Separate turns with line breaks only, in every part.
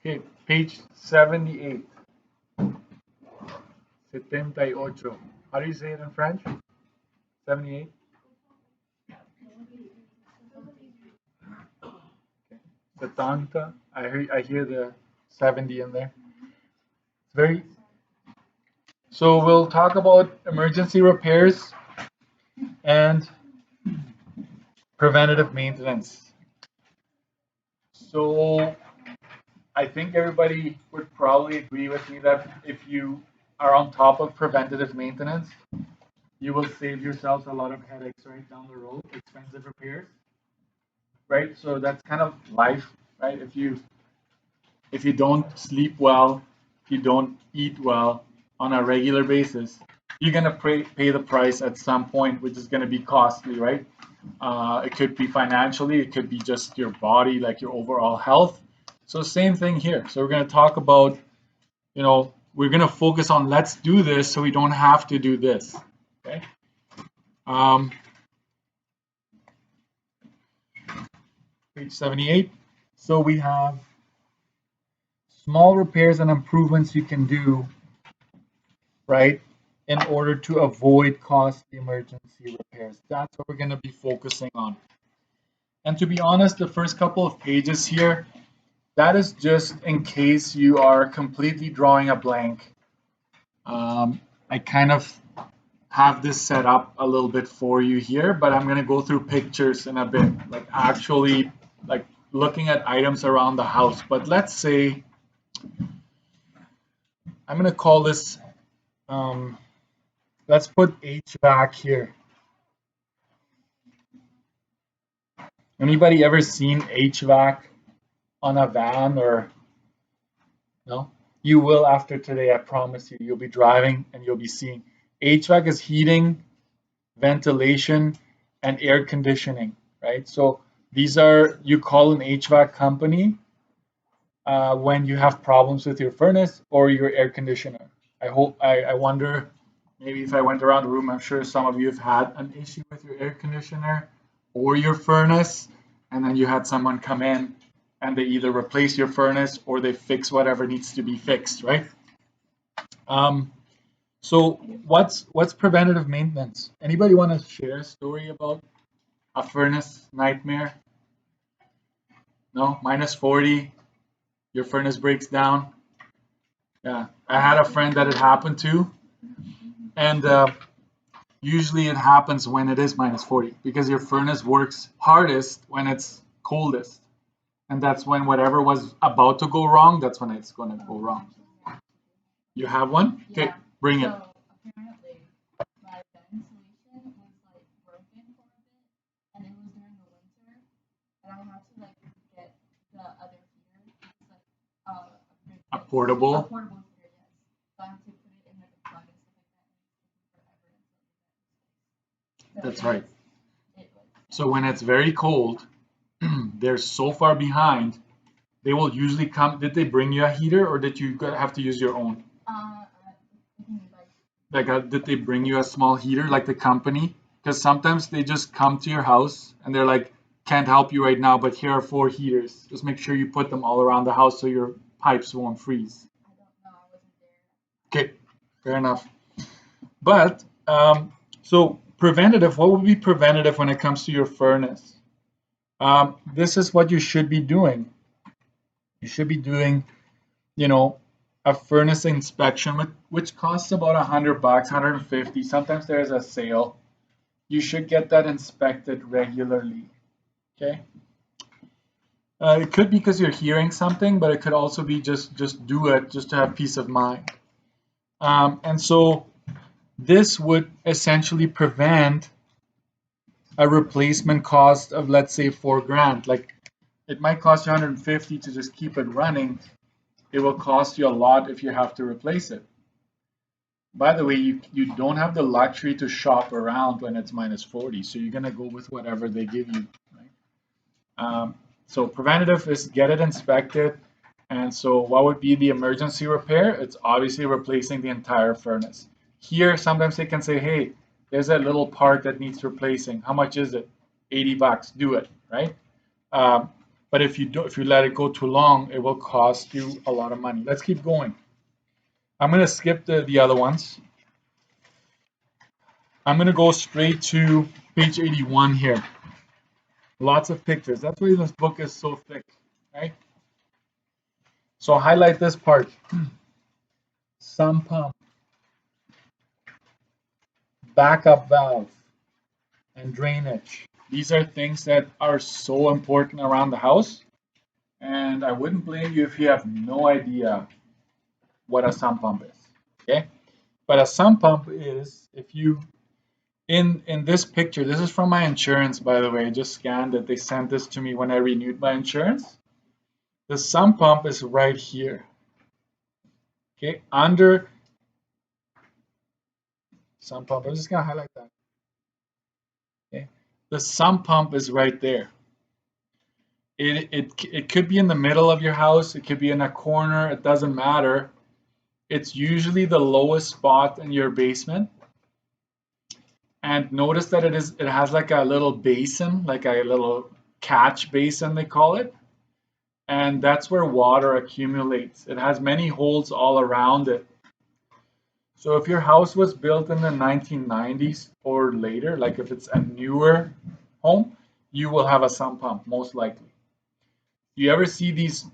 Okay, page 78. 78. How do you say it in French? 78? Okay. 70. I hear the 70 in there. It's very. So we'll talk about emergency repairs and preventative maintenance. So I think everybody would probably agree with me that if you are on top of preventative maintenance, you will save yourselves a lot of headaches right down the road, expensive repairs, right? So that's kind of life, right? If you don't sleep well, if you don't eat well on a regular basis, you're gonna pay the price at some point, which is gonna be costly, right? It could be financially, it could be just your body, like your overall health. So same thing here. So we're gonna talk about, we're gonna focus on let's do this so we don't have to do this. Okay. Um, Page 78. So we have small repairs and improvements you can do, right, in order to avoid costly emergency repairs. That's what we're going to be focusing on. And to be honest, the first couple of pages here, that is just in case you are completely drawing a blank. I kind of have this set up a little bit for you here, but I'm going to go through pictures in a bit, like actually like looking at items around the house. But let's say I'm going to call this, let's put HVAC here. Anybody ever seen HVAC on a van or no? You will after today, I promise you. You'll be driving and you'll be seeing. HVAC is heating, ventilation, and air conditioning, right? So these are, you call an HVAC company when you have problems with your furnace or your air conditioner. I wonder, maybe if I went around the room, I'm sure some of you have had an issue with your air conditioner or your furnace, and then you had someone come in and they either replace your furnace or they fix whatever needs to be fixed, right? So what's preventative maintenance? Anybody want to share a story about a furnace nightmare? No, -40, your furnace breaks down. Yeah, I had a friend that it happened to, and usually it happens when it is -40 because your furnace works hardest when it's coldest, and that's when whatever was about to go wrong, that's when it's going to go wrong. You have one? Okay,
Yeah.
bring it.
So apparently my ventilation was like broken for a bit, and it was during the winter, and I had to like get the other heater. It's like big,
A
like,
portable?
a portable heater, yes. So I had to put it in like a plug and stuff like that, and it took me forever until it went.
That's right.
It was.
So when it's very cold, they're so far behind, they will usually come. Did they bring you a heater or did you have to use your own? Did they bring you a small heater like the company? Because sometimes they just come to your house and they're like, can't help you right now, but here are 4 heaters. Just make sure you put them all around the house so your pipes won't freeze.
I don't know. I wasn't there.
Okay, fair enough. But so preventative, what would be preventative when it comes to your furnace? This is what you should be doing. You should be doing, a furnace inspection, which costs about $100, 150. Sometimes there's a sale. You should get that inspected regularly. Okay. It could be because you're hearing something, but it could also be just do it just to have peace of mind. And so this would essentially prevent a replacement cost of, let's say, $4,000. Like it might cost you 150 to just keep it running. It will cost you a lot if you have to replace it. By the way, you don't have the luxury to shop around when it's -40, so you're gonna go with whatever they give you, right? So preventative is get it inspected, and so what would be the emergency repair? It's obviously replacing the entire furnace. Here, sometimes they can say, hey, there's a little part that needs replacing. How much is it? $80. Do it, right? But if you let it go too long, it will cost you a lot of money. Let's keep going. I'm going to skip the other ones. I'm going to go straight to page 81 here. Lots of pictures. That's why this book is so thick, right? So highlight this part. Sump pump, backup valve, and drainage. These are things that are so important around the house. And I wouldn't blame you if you have no idea what a sump pump is. Okay? But a sump pump is, if you in this picture, this is from my insurance, by the way. I just scanned it. They sent this to me when I renewed my insurance. The sump pump is right here. Okay, under sump pump. I'm just gonna highlight that. Okay, the sump pump is right there. It could be in the middle of your house. It could be in a corner. It doesn't matter. It's usually the lowest spot in your basement. And notice that it has like a little basin, like a little catch basin, they call it. And that's where water accumulates. It has many holes all around it. So if your house was built in the 1990s or later, like if it's a newer home, you will have a sump pump, most likely. You ever see these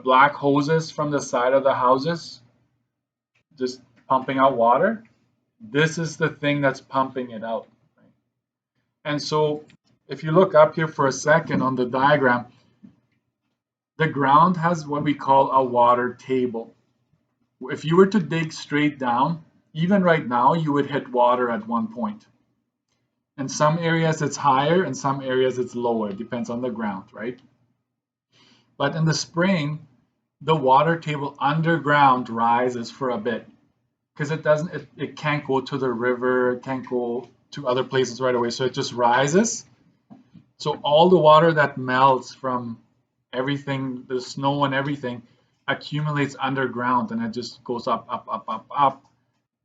black hoses from the side of the houses just pumping out water? This is the thing that's pumping it out. Right? And so if you look up here for a second on the diagram, the ground has what we call a water table. If you were to dig straight down, even right now, you would hit water at one point. In some areas it's higher, in some areas it's lower. It depends on the ground, right? But in the spring, the water table underground rises for a bit because it can't go to the river, it can't go to other places right away. So it just rises. So all the water that melts from everything, the snow and everything, accumulates underground and it just goes up, up, up, up, up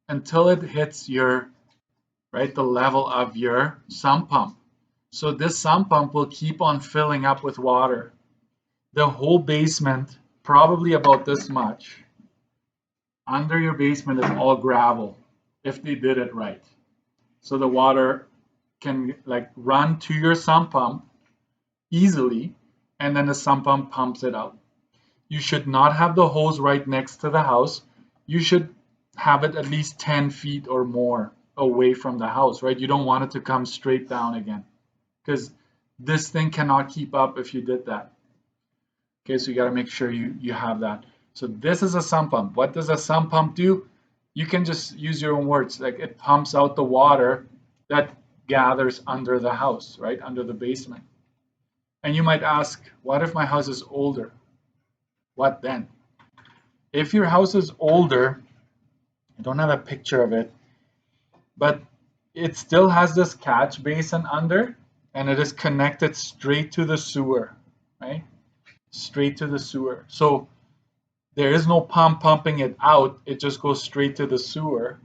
until it hits your, right, the level of your sump pump. So this sump pump will keep on filling up with water. The whole basement, probably about this much, under your basement is all gravel if they did it right. So the water can like run to your sump pump easily, and then the sump pump pumps it out. You should not have the hose right next to the house. You should have it at least 10 feet or more away from the house, right? You don't want it to come straight down again because this thing cannot keep up if you did that. Okay, so you got to make sure you have that. So this is a sump pump. What does a sump pump do? You can just use your own words. Like it pumps out the water that gathers under the house, right? Under the basement. And you might ask, what if my house is older? What then? If your house is older, I don't have a picture of it, but it still has this catch basin under and it is connected straight to the sewer, right? Straight to the sewer. So there is no pump pumping it out, it just goes straight to the sewer.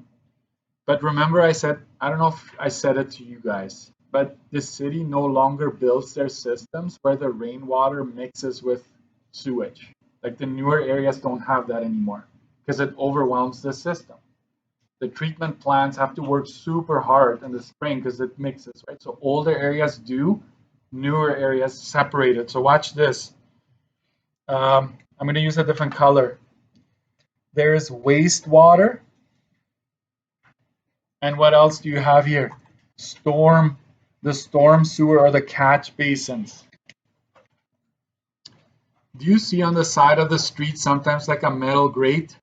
But remember I said, I don't know if I said it to you guys, but the city no longer builds their systems where the rainwater mixes with sewage. Like the newer areas don't have that anymore because it overwhelms the system. The treatment plants have to work super hard in the spring because it mixes, right? So older areas do, newer areas separate it. So watch this. I'm going to use a different color. There is wastewater. And what else do you have here? The storm sewer or the catch basins. Do you see on the side of the street sometimes like a metal grate?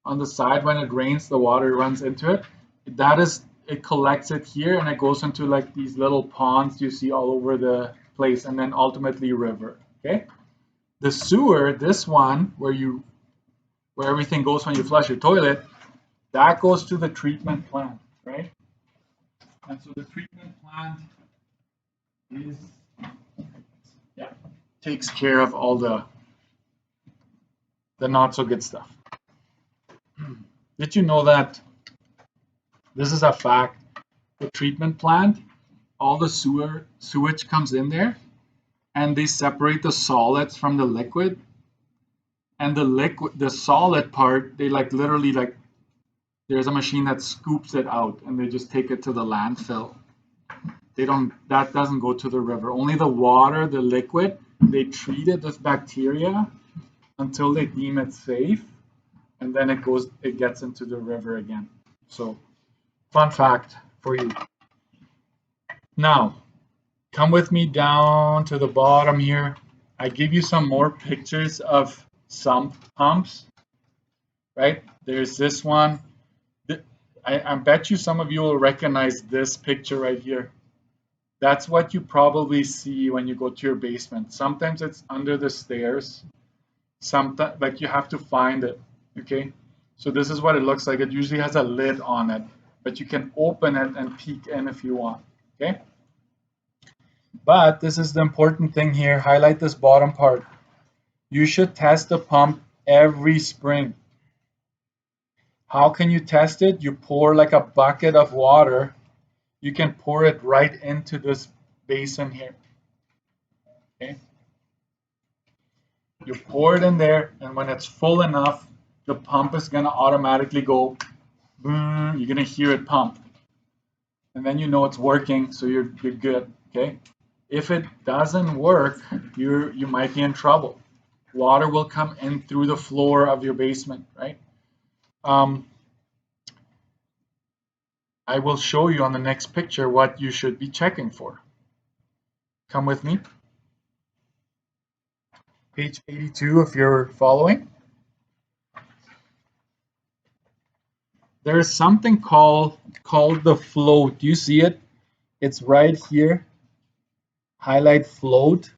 On the side when it rains, the water runs into it. It collects it here and it goes into like these little ponds you see all over the place and then ultimately river. Okay? The sewer, this one where everything goes when you flush your toilet, that goes to the treatment plant, right? And so the treatment plant takes care of all the not so good stuff. Did you know that this is a fact? The treatment plant, all the sewage comes in there and they separate the solids from the liquid. And the solid part, they like literally like, there's a machine that scoops it out and they just take it to the landfill. That doesn't go to the river. Only the water, the liquid, they treat it with bacteria until they deem it safe, and then it gets into the river again. So, fun fact for you. Now, come with me down to the bottom here. I give you some more pictures of sump pumps, right? There's this one. I bet you some of you will recognize this picture right here. That's what you probably see when you go to your basement. Sometimes it's under the stairs. Sometimes, like, you have to find it, okay? So this is what it looks like. It usually has a lid on it, but you can open it and peek in if you want, okay? But this is the important thing here. Highlight this bottom part. You should test the pump every spring. How can you test it? You pour like a bucket of water. You can pour it right into this basin here, okay? You pour it in there, and when it's full enough, the pump is going to automatically go boom. You're going to hear it pump, and then you know it's working, so you're good, okay? If it doesn't work, you might be in trouble. Water will come in through the floor of your basement, right? I will show you on the next picture what you should be checking for. Come with me. Page 82 if you're following. There is something called the float. Do you see it? It's right here. Highlight float.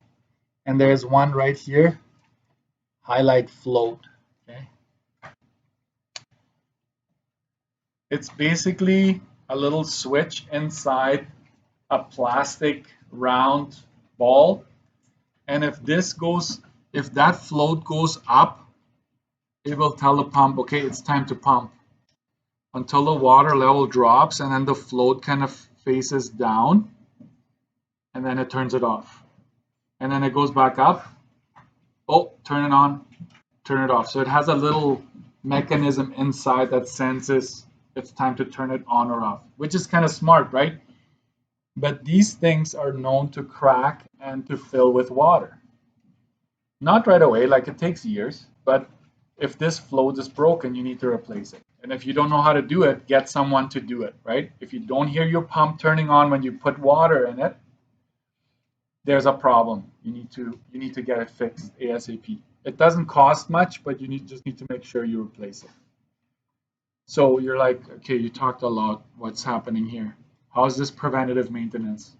And there's one right here. Highlight float. Okay. It's basically a little switch inside a plastic round ball. And if that float goes up, it will tell the pump, okay, it's time to pump, until the water level drops, and then the float kind of faces down, and then it turns it off. And then it goes back up. Oh, turn it on, turn it off. So it has a little mechanism inside that senses it's time to turn it on or off, which is kind of smart, right? But these things are known to crack and to fill with water. Not right away, like it takes years, but if this float is broken, you need to replace it. And if you don't know how to do it, get someone to do it, right? If you don't hear your pump turning on when you put water in it, there's a problem. You need to get it fixed ASAP. It doesn't cost much, but you just need to make sure you replace it. So you're like, okay, you talked a lot. What's happening here? How is this preventative maintenance?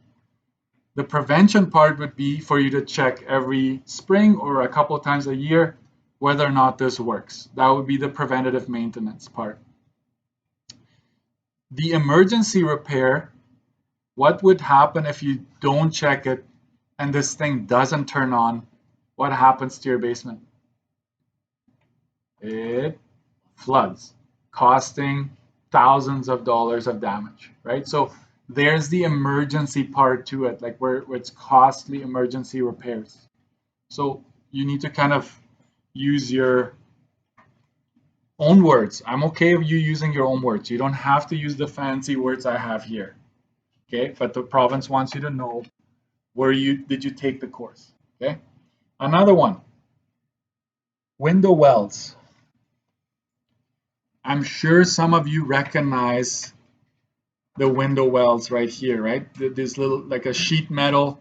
The prevention part would be for you to check every spring or a couple of times a year whether or not this works. That would be the preventative maintenance part. The emergency repair, what would happen if you don't check it and this thing doesn't turn on? What happens to your basement? It floods, costing thousands of dollars of damage, right? So there's the emergency part to it, like where it's costly emergency repairs. So you need to kind of use your own words. I'm okay with you using your own words. You don't have to use the fancy words I have here, okay? But the province wants you to know where did you take the course, okay? Another one, window wells. I'm sure some of you recognize the window wells right here, right? This little, like a sheet metal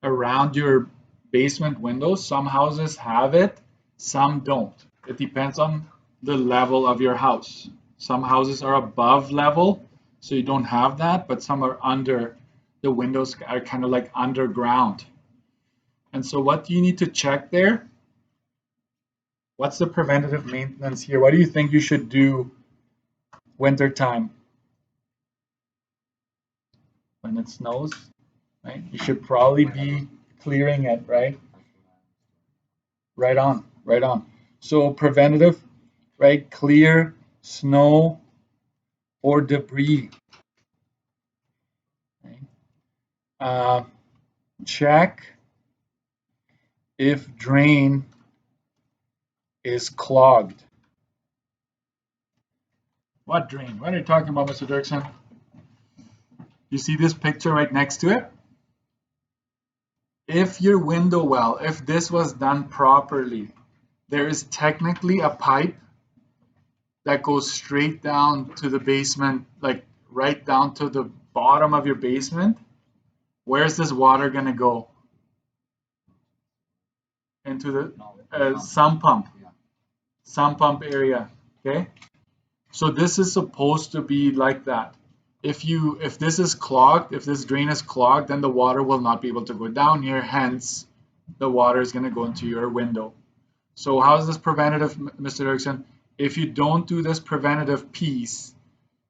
around your basement windows. Some houses have it, some don't. It depends on the level of your house. Some houses are above level, so you don't have that, but some are under. The windows are kind of like underground. And so what do you need to check there? What's the preventative maintenance here? What do you think you should do winter time? When it snows, right? You should probably be clearing it, right? Right on, right on. So preventative, right? Clear snow or debris. Right? Check if drain is clogged. What drain? What are you talking about, Mr. Dirksen? You see this picture right next to it? If your window well, if this was done properly, there is technically a pipe that goes straight down to the basement, like right down to the bottom of your basement. Where's this water going to go? Into the sump pump area. Okay, so this is supposed to be like that. If this is clogged, if this drain is clogged, then the water will not be able to go down here. Hence, the water is going to go into your window. So how is this preventative, Mr. Dirksen? If you don't do this preventative piece,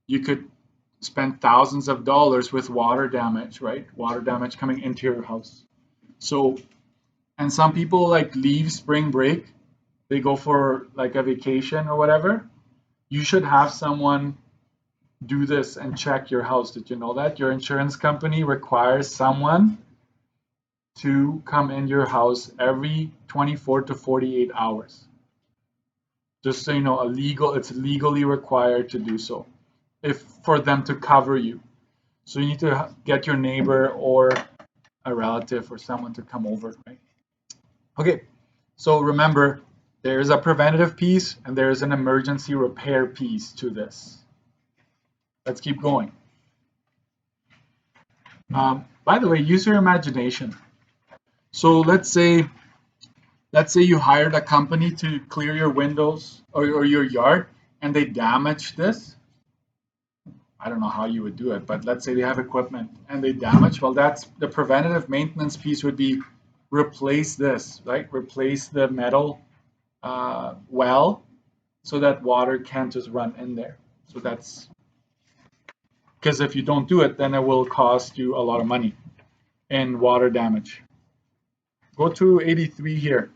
you could spend thousands of dollars with water damage, right? Water damage coming into your house. So, and some people like leave spring break, they go for like a vacation or whatever. You should have someone do this and check your house. Did you know that? Your insurance company requires someone to come in your house every 24 to 48 hours. Just so you know, it's legally required to do so if for them to cover you. So you need to get your neighbor or a relative or someone to come over, right? Okay, so remember, there is a preventative piece and there is an emergency repair piece to this. Let's keep going. By the way, use your imagination. So let's say you hired a company to clear your windows or your yard and they damage this. I don't know how you would do it, but let's say they have equipment and they damage. Well, that's the preventative maintenance piece would be replace this, right? Replace the metal well so that water can't just run in there. So that's because if you don't do it, then it will cost you a lot of money in water damage. Go to 83 here.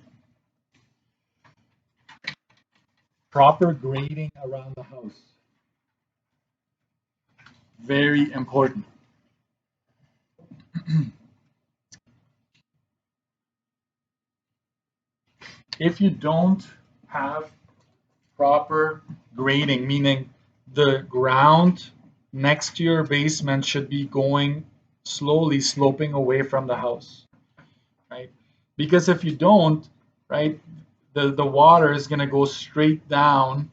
Proper grading around the house. Very important. If you don't have proper grading, meaning the ground next to your basement should be going slowly sloping away from the house, right? Because if you don't, right, the water is going to go straight down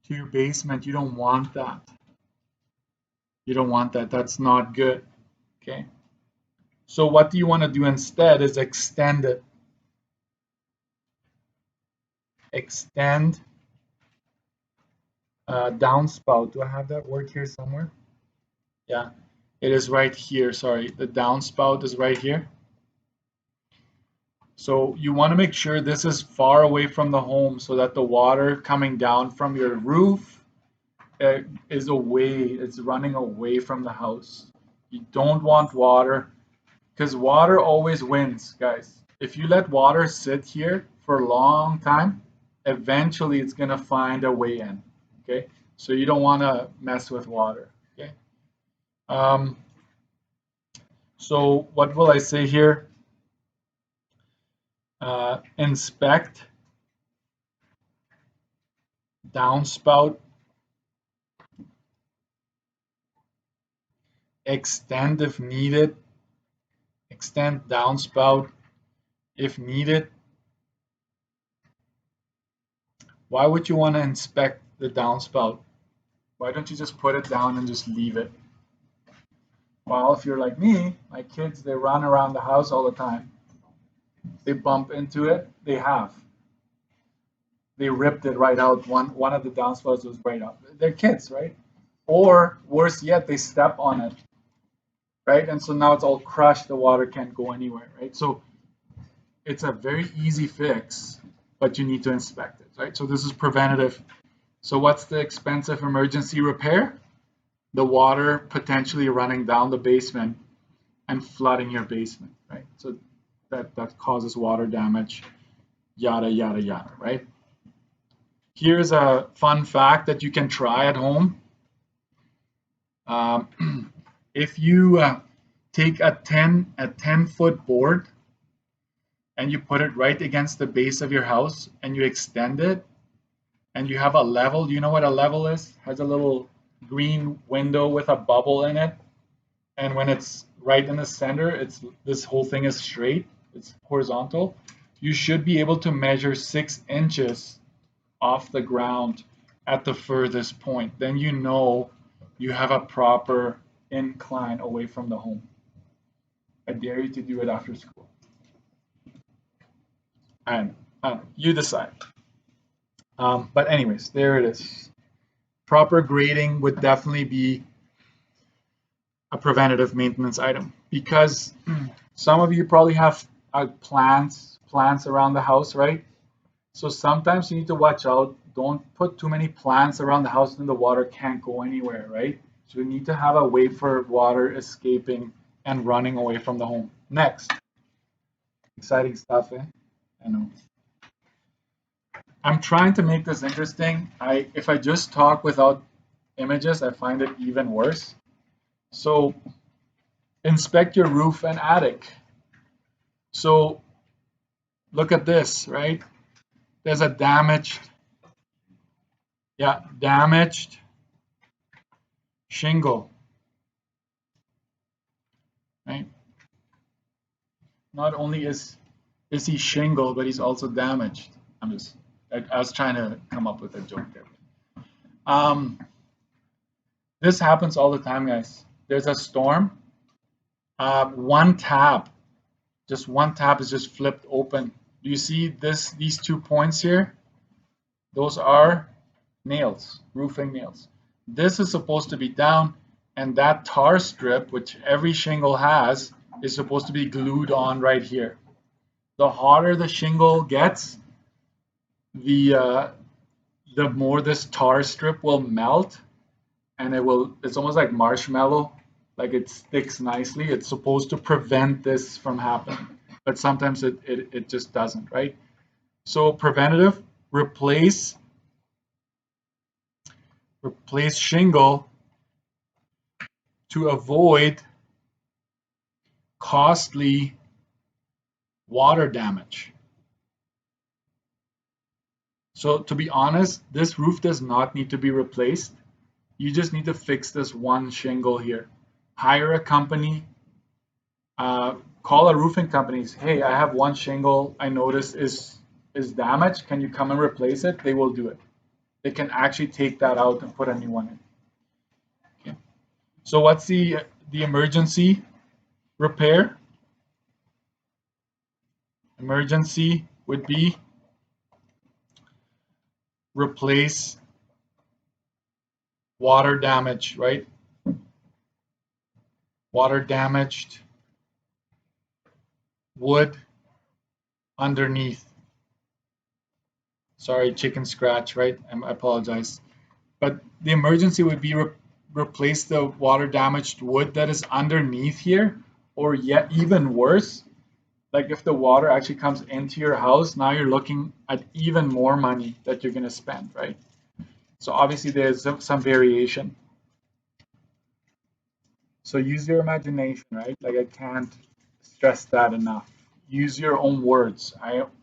to your basement. You don't want that. You don't want that. That's not good. Okay. So what do you want to do instead is extend it. Extend downspout. Do I have that word here somewhere? Yeah, it is right here. Sorry, the downspout is right here. So you want to make sure this is far away from the home so that the water coming down from your roof is away. It's running away from the house. You don't want water because water always wins, guys. If you let water sit here for a long time, eventually it's going to find a way in. Okay, so you don't want to mess with water. Okay. So what will I say here? Inspect downspout, extend if needed, extend downspout if needed. Why would you want to inspect the downspout? Why don't you just put it down and just leave it? Well, if you're like me, my kids, they run around the house all the time. They bump into it, they ripped it right out. One of the downspouts was right out. They're kids, right? Or worse yet, they step on it, right? And so now it's all crushed. The water can't go anywhere, right? So it's a very easy fix, but you need to inspect it, right? So this is preventative. So what's the expensive emergency repair? The water potentially running down the basement and flooding your basement, right? So that causes water damage, yada, yada, yada, right? Here's a fun fact that you can try at home. If you take a 10-foot board and you put it right against the base of your house and you extend it and you have a level. Do you know what a level is? Has a little green window with a bubble in it. And when it's right in the center, it's this whole thing is straight, it's horizontal. You should be able to measure 6 inches off the ground at the furthest point. Then you know you have a proper incline away from the home. I dare you to do it after school. And you decide. But anyways, there it is. Proper grading would definitely be a preventative maintenance item because some of you probably have plants around the house, right? So sometimes you need to watch out. Don't put too many plants around the house and the water can't go anywhere, right? So you need to have a way for water escaping and running away from the home. Next, exciting stuff, eh? I know. I'm trying to make this interesting. If I just talk without images, I find it even worse. So inspect your roof and attic. So look at this, right? There's a damaged shingle, right? Not only is he shingle, but he's also damaged. I was trying to come up with a joke there. This happens all the time, guys. There's a storm. Just one tab is just flipped open. Do you see these 2 points here? Those are nails, roofing nails. This is supposed to be down, and that tar strip, which every shingle has, is supposed to be glued on right here. The hotter the shingle gets, the more this tar strip will melt, and it's almost like marshmallow, like it sticks nicely. It's supposed to prevent this from happening, but sometimes it just doesn't, right? So preventative, replace shingle to avoid costly water damage. So to be honest, this roof does not need to be replaced. You just need to fix this one shingle here. Hire a company, call a roofing company. Hey, I have one shingle I noticed is damaged. Can you come and replace it? They will do it. They can actually take that out and put a new one in. Okay. So what's the emergency repair? Emergency would be replace water damage, right? Water damaged wood underneath. Sorry, chicken scratch, right? I apologize. But the emergency would be replace the water damaged wood that is underneath here, or yet even worse, like if the water actually comes into your house, now you're looking at even more money that you're going to spend, right? So obviously there's some variation. So use your imagination, right? Like I can't stress that enough. Use your own words.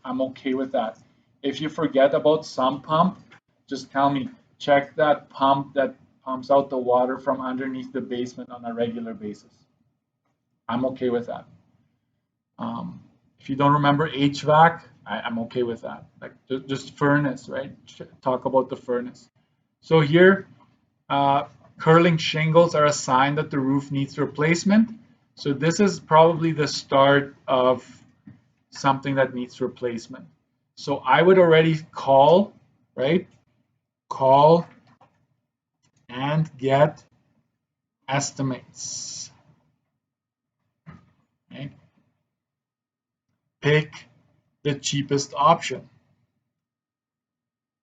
I'm okay with that. If you forget about sump pump, just tell me, check that pump that pumps out the water from underneath the basement on a regular basis. I'm okay with that. If you don't remember HVAC, I'm okay with that. Like just furnace, right? Talk about the furnace. So here, curling shingles are a sign that the roof needs replacement. So this is probably the start of something that needs replacement. So I would already call, right? Call and get estimates. Right? Pick the cheapest option.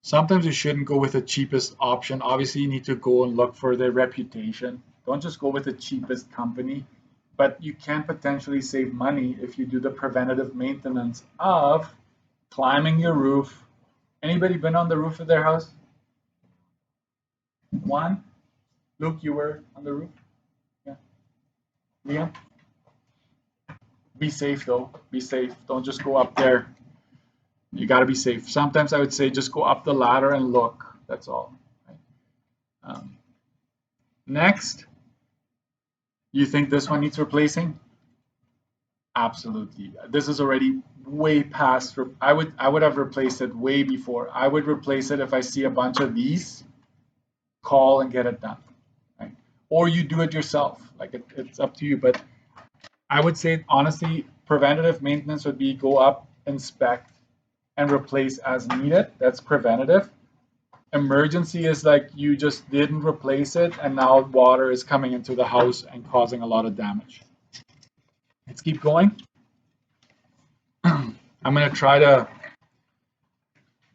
Sometimes you shouldn't go with the cheapest option. Obviously, you need to go and look for their reputation. Don't just go with the cheapest company, but you can potentially save money if you do the preventative maintenance of climbing your roof. Anybody been on the roof of their house? One? Luke, you were on the roof? Yeah. Liam? Be safe though. Be safe. Don't just go up there. You got to be safe. Sometimes I would say just go up the ladder and look. That's all. Right? Next, you think this one needs replacing? Absolutely. This is already way past. I would have replaced it way before. I would replace it if I see a bunch of these. Call and get it done, right? Or you do it yourself. Like it's up to you. But I would say honestly, preventative maintenance would be go up, inspect, and replace as needed. That's preventative. Emergency is like you just didn't replace it and now water is coming into the house and causing a lot of damage. Let's keep going. I'm going to try to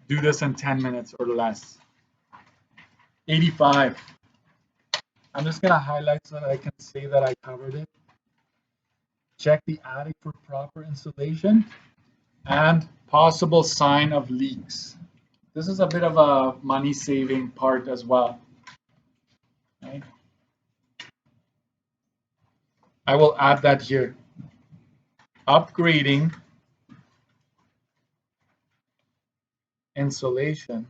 do this in 10 minutes or less. 85. I'm just going to highlight so that I can say that I covered it. Check the attic for proper insulation and possible sign of leaks. This is a bit of a money saving part as well. Right? I will add that here. Upgrading insulation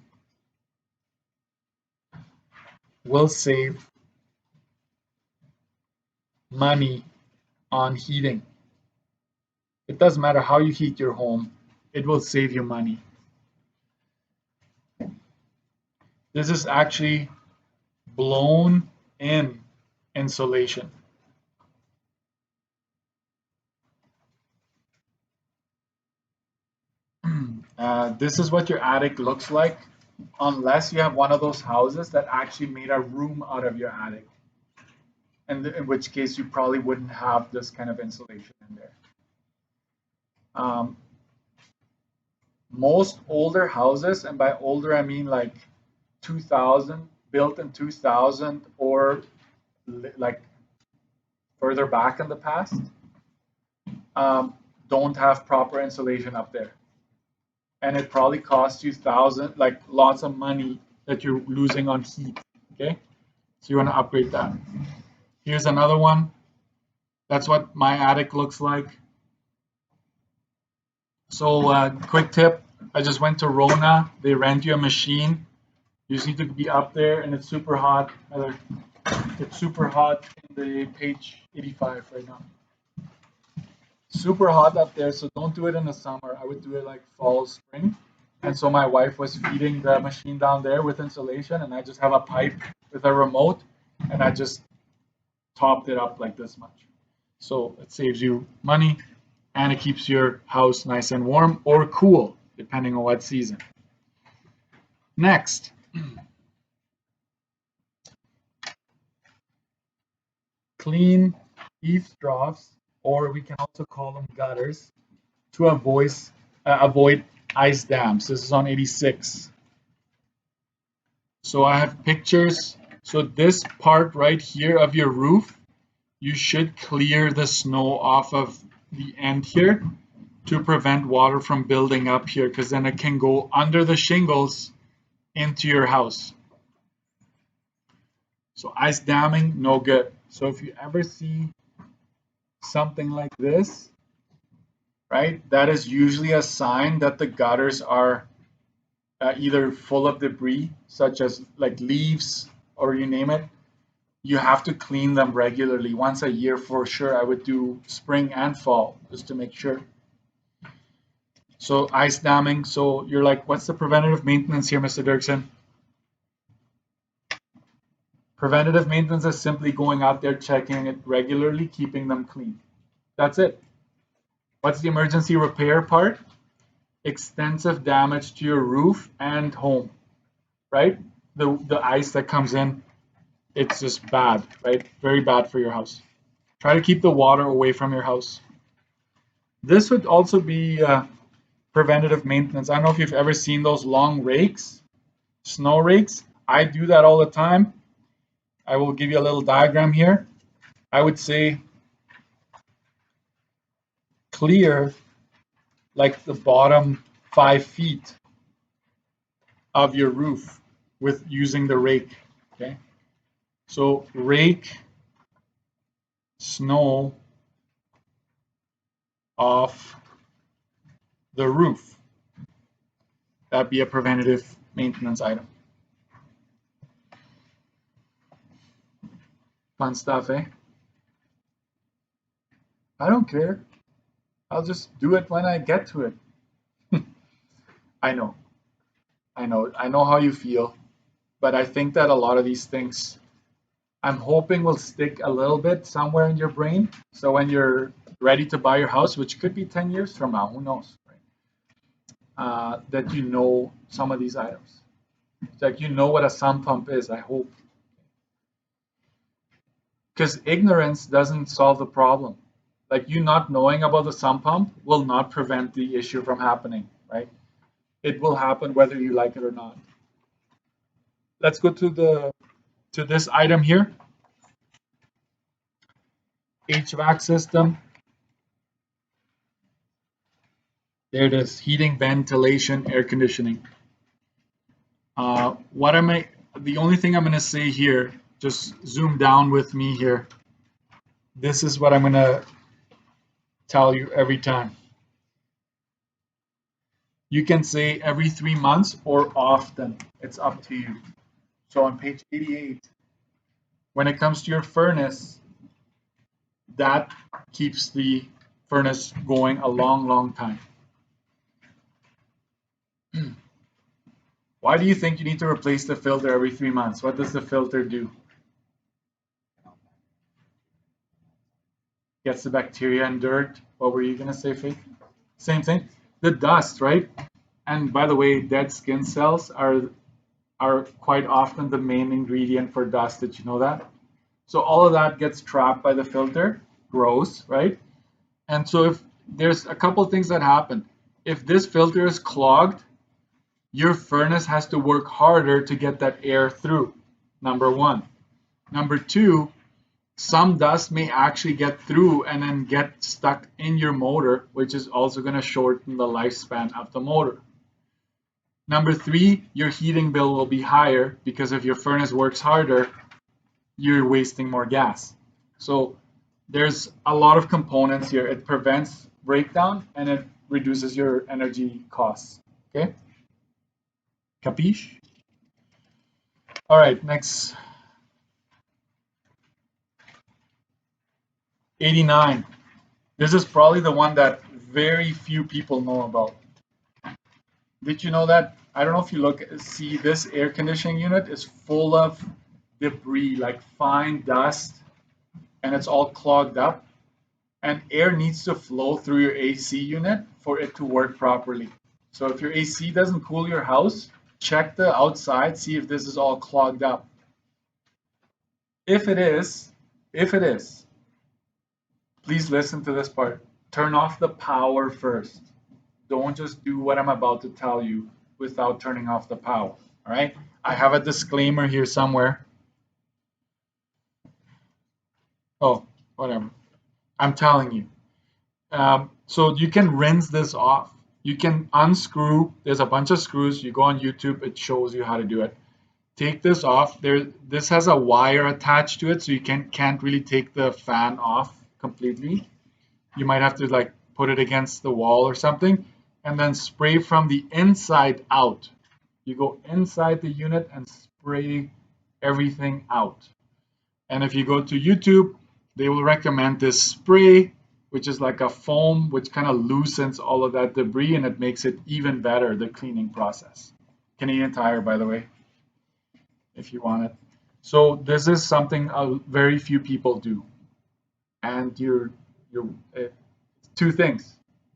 will save money on heating. It doesn't matter how you heat your home, it will save you money. This is actually blown in insulation. This is what your attic looks like, unless you have one of those houses that actually made a room out of your attic. And in which case you probably wouldn't have this kind of insulation in there. Most older houses, and by older I mean like 2000, built in 2000 or like further back in the past, don't have proper insulation up there. And it probably costs you like lots of money that you're losing on heat. Okay, so you want to upgrade that. Here's another one. That's what my attic looks like. So quick tip, I just went to Rona. They rent you a machine. You just need to be up there and it's super hot. It's super hot in the page 85 right now. Super hot up there, so don't do it in the summer. I would do it like fall, spring. And so my wife was feeding the machine down there with insulation, and I just have a pipe with a remote, and I just topped it up like this much. So it saves you money, and it keeps your house nice and warm or cool, depending on what season. Next. Clean eaves troughs, or we can also call them gutters, to avoid ice dams. This is on 86. So I have pictures. So this part right here of your roof, you should clear the snow off of the end here to prevent water from building up here, because then it can go under the shingles into your house. So ice damming, no good. So if you ever see something like this, right, that is usually a sign that the gutters are either full of debris, such as like leaves or you name it. You have to clean them regularly, once a year for sure. I would do spring and fall just to make sure. So ice damming. So you're like, what's the preventative maintenance here, Mr. Dirksen? Preventative maintenance is simply going out there, checking it regularly, keeping them clean. That's it. What's the emergency repair part? Extensive damage to your roof and home, right? The ice that comes in, it's just bad, right? Very bad for your house. Try to keep the water away from your house. This would also be preventative maintenance. I don't know if you've ever seen those long rakes, snow rakes. I do that all the time. I will give you a little diagram here. I would say clear like the bottom 5 feet of your roof with using the rake. Okay, so rake, snow, of the roof. That'd be a preventative maintenance item. Fun stuff, eh? I don't care. I'll just do it when I get to it. I know. I know how you feel, but I think that a lot of these things I'm hoping will stick a little bit somewhere in your brain. So when you're ready to buy your house, which could be 10 years from now, who knows, right? That you know some of these items. It's like you know what a sump pump is, I hope. Because ignorance doesn't solve the problem. Like you not knowing about the sump pump will not prevent the issue from happening, right? It will happen whether you like it or not. Let's go to this item here. HVAC system. There it is, heating, ventilation, air conditioning. The only thing I'm going to say here, just zoom down with me here. This is what I'm going to tell you every time. You can say every 3 months or often. It's up to you. So on page 88, when it comes to your furnace, that keeps the furnace going a long, long time. Why do you think you need to replace the filter every 3 months? What does the filter do? Gets the bacteria and dirt. What were you going to say, Faith? Same thing. The dust, right? And by the way, dead skin cells are quite often the main ingredient for dust. Did you know that? So all of that gets trapped by the filter, grows, right? And so if there's a couple of things that happen. If this filter is clogged, your furnace has to work harder to get that air through, number one. Number two, some dust may actually get through and then get stuck in your motor, which is also going to shorten the lifespan of the motor. Number three, your heating bill will be higher because if your furnace works harder, you're wasting more gas. So there's a lot of components here. It prevents breakdown and it reduces your energy costs. Okay? Capiche? All right, next. 89. This is probably the one that very few people know about. Did you know that? I don't know if you see this air conditioning unit is full of debris, like fine dust, and it's all clogged up. And air needs to flow through your AC unit for it to work properly. So if your AC doesn't cool your house, check the outside, see if this is all clogged up. If it is, please listen to this part. Turn off the power first. Don't just do what I'm about to tell you without turning off the power. All right? I have a disclaimer here somewhere. Oh, whatever. I'm telling you. So you can rinse this off. You can unscrew. There's a bunch of screws. You go on YouTube, it shows you how to do it. Take this off. This has a wire attached to it, so you can't really take the fan off completely. You might have to like put it against the wall or something, and then spray from the inside out. You go inside the unit and spray everything out. And if you go to YouTube, they will recommend this spray, which is like a foam, which kind of loosens all of that debris and it makes it even better, the cleaning process. Canadian Tire, by the way, if you want it. So this is something very few people do. And two things.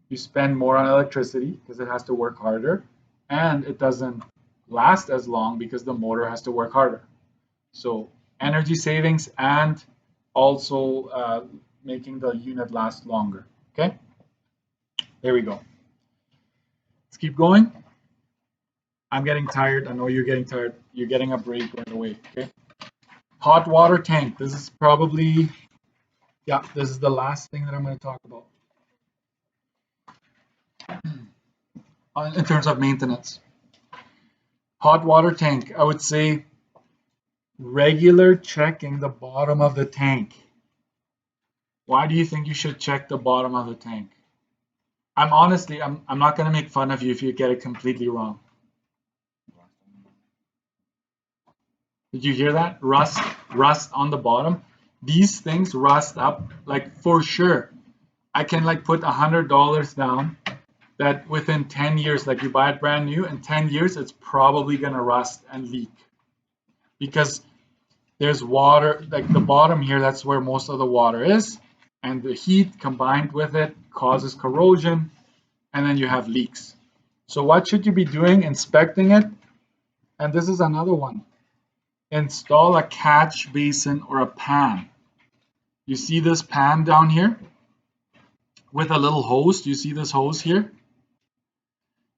You spend more on electricity because it has to work harder, and it doesn't last as long because the motor has to work harder. So energy savings and also making the unit last longer. Okay, there we go. Let's keep going. I'm getting tired. I know you're getting tired. You're getting a break right away. Okay. Hot water tank. This is probably, yeah, this is the last thing that I'm going to talk about in terms of maintenance. Hot water tank, I would say regular checking the bottom of the tank. Why do you think you should check the bottom of the tank? I'm not gonna make fun of you if you get it completely wrong. Did you hear that? Rust on the bottom. These things rust up, like for sure. I can like put $100 down that within 10 years, like you buy it brand new, in 10 years, it's probably gonna rust and leak because there's water, like the bottom here, that's where most of the water is. And the heat combined with it causes corrosion, and then you have leaks. So what should you be doing? Inspecting it. And this is another one. Install a catch basin or a pan. You see this pan down here with a little hose? You see this hose here?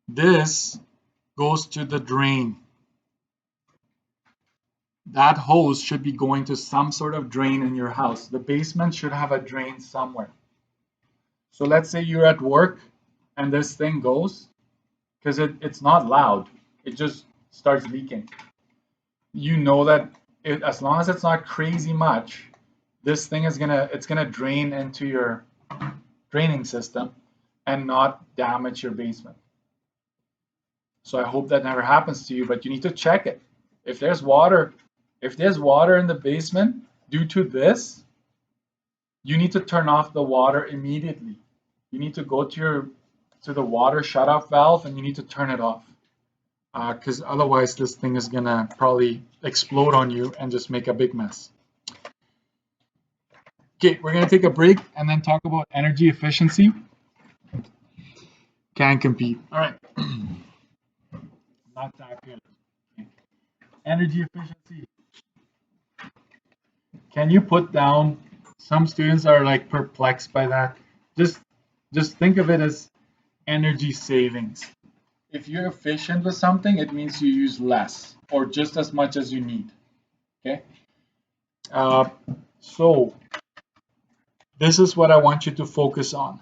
This goes to the drain. That hose should be going to some sort of drain in your house. The basement should have a drain somewhere. So let's say you're at work and this thing goes, because it's not loud, it just starts leaking. You know that as long as it's not crazy much, this thing is gonna drain into your draining system and not damage your basement. So I hope that never happens to you, but you need to check it. If there's water in the basement due to this, you need to turn off the water immediately. You need to go to the water shutoff valve and you need to turn it off. Because otherwise this thing is gonna probably explode on you and just make a big mess. Okay, we're gonna take a break and then talk about energy efficiency. Can compete. All right. Not that good. Okay. Energy efficiency. Can you put down? Some students are like perplexed by that. Just think of it as energy savings. If you're efficient with something, it means you use less or just as much as you need. Okay. Uh, so this is what I want you to focus on.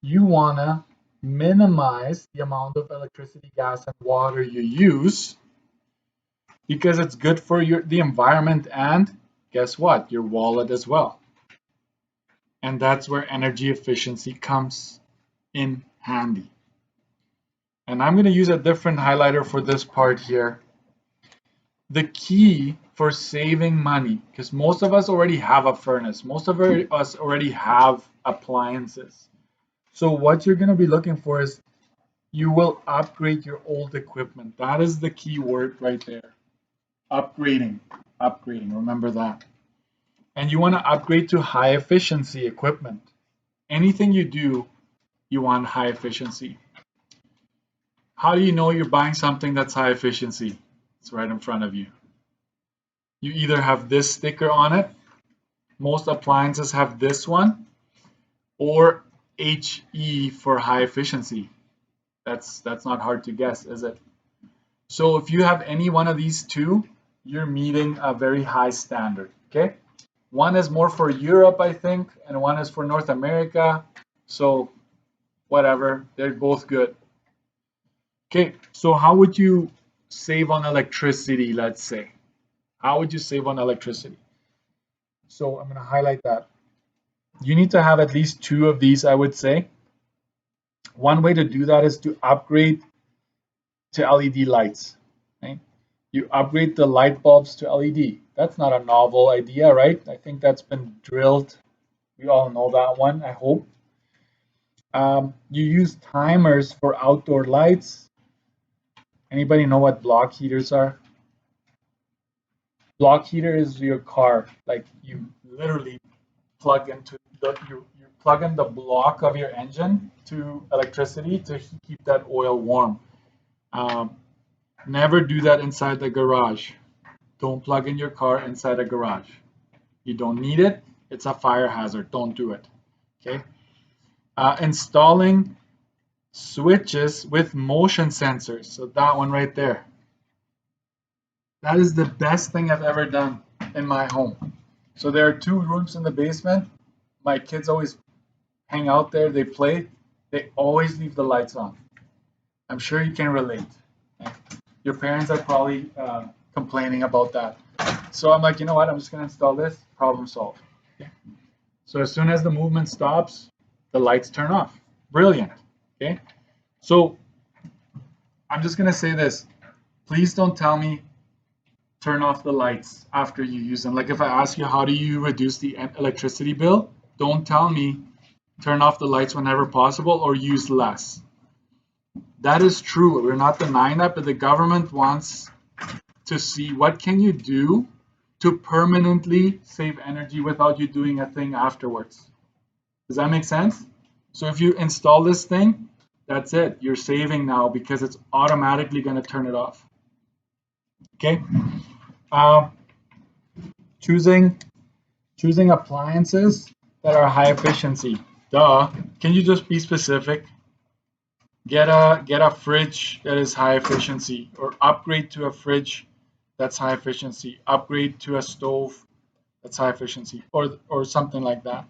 You wanna minimize the amount of electricity, gas, and water you use because it's good for the environment and guess what? Your wallet as well. And that's where energy efficiency comes in handy. And I'm going to use a different highlighter for this part here. The key for saving money, because most of us already have a furnace, most of us already have appliances. So what you're going to be looking for is you will upgrade your old equipment. That is the key word right there. Upgrading, remember that. And you want to upgrade to high efficiency equipment. Anything you do, you want high efficiency. How do you know you're buying something that's high efficiency? It's right in front of you. You either have this sticker on it, most appliances have this one, or HE for high efficiency. That's not hard to guess, is it? So if you have any one of these two, you're meeting a very high standard, okay? One is more for Europe, I think, and one is for North America. So whatever, they're both good. Okay, so how would you save on electricity, let's say? How would you save on electricity? So I'm going to highlight that. You need to have at least two of these, I would say. One way to do that is to upgrade to LED lights. Right? You upgrade the light bulbs to LED. That's not a novel idea, right? I think that's been drilled. We all know that one, I hope. You use timers for outdoor lights. Anybody know what block heaters are? Block heater is your car. Like you literally plug into you plug in the block of your engine to electricity to keep that oil warm. Never do that inside the garage. Don't plug in your car inside a garage. You don't need it. It's a fire hazard. Don't do it. Okay. Installing switches with motion sensors. So that one right there. That is the best thing I've ever done in my home. So there are two rooms in the basement. My kids always hang out there. They play. They always leave the lights on. I'm sure you can relate. Your parents are probably complaining about that. So I'm like, you know what? I'm just going to install this. Problem solved. Okay. So as soon as the movement stops, the lights turn off. Brilliant. Okay. So I'm just going to say this. Please don't tell me turn off the lights after you use them. Like if I ask you how do you reduce the electricity bill, don't tell me turn off the lights whenever possible or use less. That is true. We're not denying that, but the government wants to see what can you do to permanently save energy without you doing a thing afterwards. Does that make sense? So if you install this thing, that's it. You're saving now because it's automatically going to turn it off. Okay. Choosing appliances that are high efficiency. Duh. Can you just be specific? Get a fridge that is high efficiency, or upgrade to a fridge that's high efficiency. Upgrade to a stove that's high efficiency, or something like that.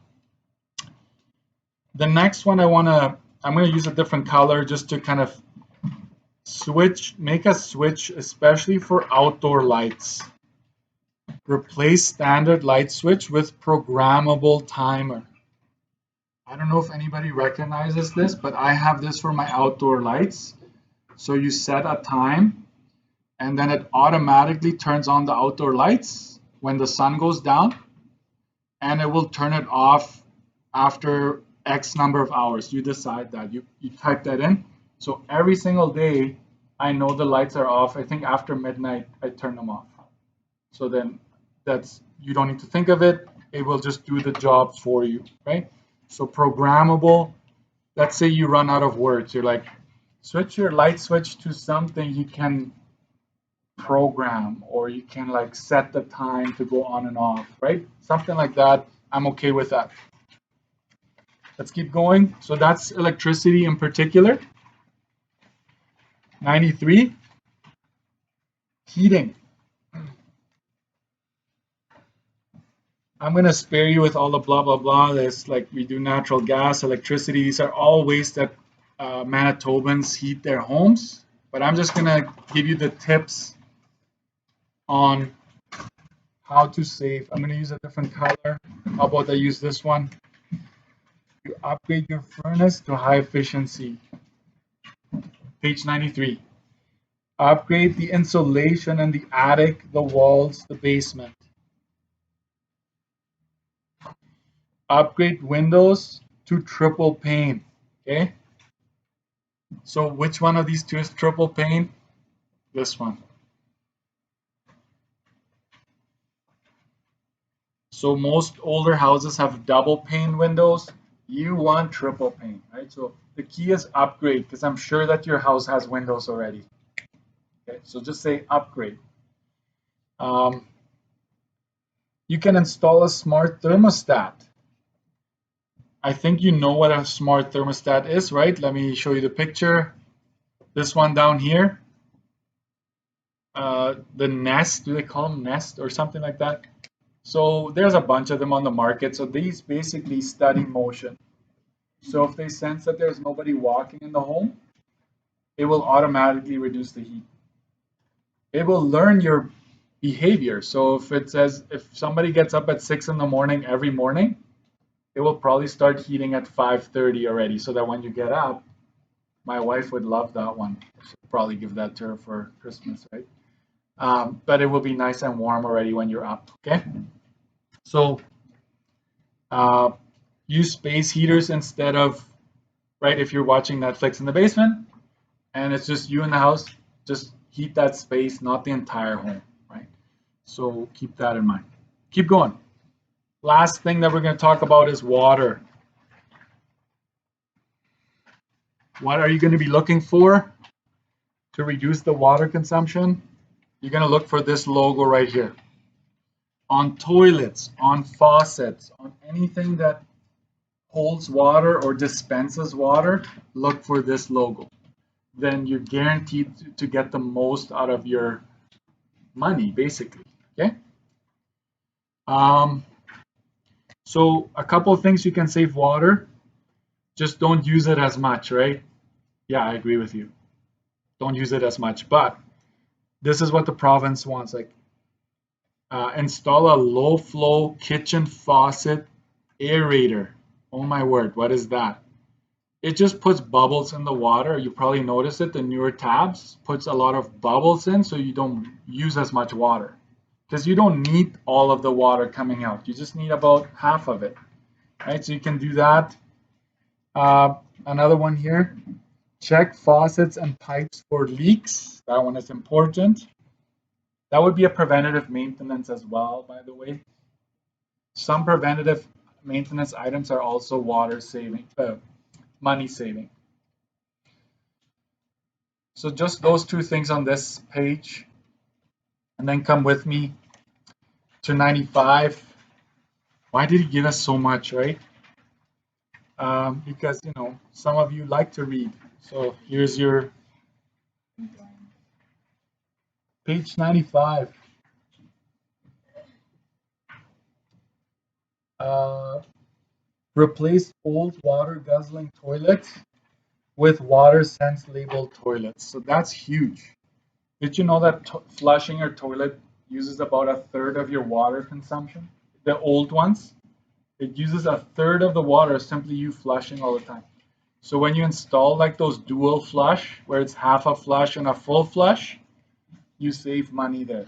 The next one I'm gonna use a different color just to kind of make a switch, especially for outdoor lights. Replace standard light switch with programmable timer. I don't know if anybody recognizes this, but I have this for my outdoor lights. So you set a time and then it automatically turns on the outdoor lights when the sun goes down, and it will turn it off after X number of hours. You decide that. You type that in. So every single day, I know the lights are off. I think after midnight, I turn them off. So then you don't need to think of it. It will just do the job for you, right? So programmable. Let's say you run out of words. You're like, switch your light switch to something you can program, or you can like set the time to go on and off, right? Something like that. I'm okay with that. Let's keep going. So that's electricity in particular. 93. Heating. I'm going to spare you with all the blah, blah, blah. There's like we do natural gas, electricity. These are all ways that Manitobans heat their homes. But I'm just going to give you the tips on how to save. I'm going to use a different color. How about I use this one? You upgrade your furnace to high efficiency. Page 93. Upgrade the insulation in the attic, the walls, the basement. Upgrade windows to triple pane. Okay. So which one of these two is triple pane? This one. So most older houses have double pane windows. You want triple pane, right? So the key is upgrade, because I'm sure that your house has windows already. Okay, so just say upgrade. You can install a smart thermostat. I think you know what a smart thermostat is, right? Let me show you the picture. This one down here. The Nest, do they call them Nest or something like that? So there's a bunch of them on the market. So these basically study motion. So if they sense that there's nobody walking in the home, it will automatically reduce the heat. It will learn your behavior. So if it says if somebody gets up at 6 in the morning every morning, it will probably start heating at 5:30 already, so that when you get up, my wife would love that one. She'll probably give that to her for Christmas, right? But it will be nice and warm already when you're up, okay? So use space heaters instead of, right, if you're watching Netflix in the basement and it's just you in the house, just heat that space, not the entire home, right? So keep that in mind. Keep going. Last thing that we're going to talk about is water. What are you going to be looking for to reduce the water consumption? You're going to look for this logo right here. On toilets, on faucets, on anything that holds water or dispenses water, look for this logo. Then you're guaranteed to get the most out of your money, basically. Okay. So a couple of things you can save water. Just don't use it as much, right? Yeah, I agree with you. Don't use it as much. But this is what the province wants. Like install a low flow kitchen faucet Aerator. Oh my word, what is that? It just puts bubbles in the water. You probably notice it. The newer tabs puts a lot of bubbles in so you don't use as much water. Because you don't need all of the water coming out. You just need about half of it. Right? So you can do that. Another one here. Check faucets and pipes for leaks. That one is important. That would be a preventative maintenance as well, by the way. Some preventative maintenance items are also water saving, money saving. So just those two things on this page, and then come with me to 95. Why did he give us so much, right? Because some of you like to read. So here's your page 95. Uh, replace old water guzzling toilets with water sense labeled toilets. So that's huge. Did you know that flushing your toilet uses about a third of your water consumption? The old ones, it uses a third of the water simply you flushing all the time. So when you install like those dual flush, where it's half a flush and a full flush, you save money there.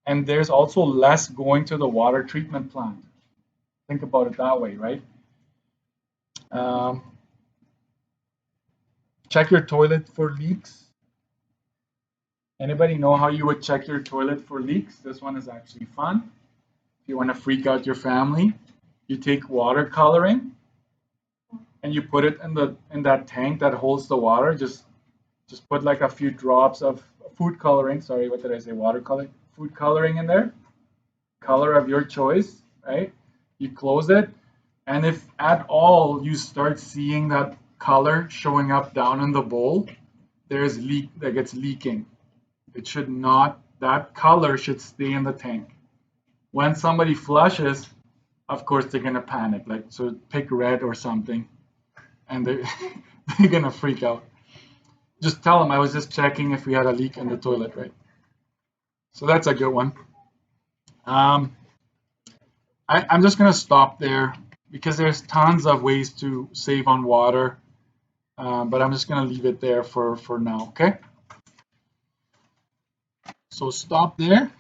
And there's also less going to the water treatment plant. Think about it that way, right? Um, check your toilet for leaks. Anybody know how you would check your toilet for leaks? This one is actually fun. If you want to freak out your family, you take water coloring and you put it in that tank that holds the water. Just put like a few drops of food coloring. Sorry, what did I say? Watercolor. Food coloring in there. Color of your choice, right? You close it, and if at all you start seeing that color showing up down in the bowl, there's leak that gets leaking. It should not. That color should stay in the tank. When somebody flushes, of course they're gonna panic. Like so, pick red or something, and they're gonna freak out. Just tell them I was just checking if we had a leak in the toilet, right? So that's a good one. Um, I'm just going to stop there because there's tons of ways to save on water, but I'm just going to leave it there for now, okay? So stop there.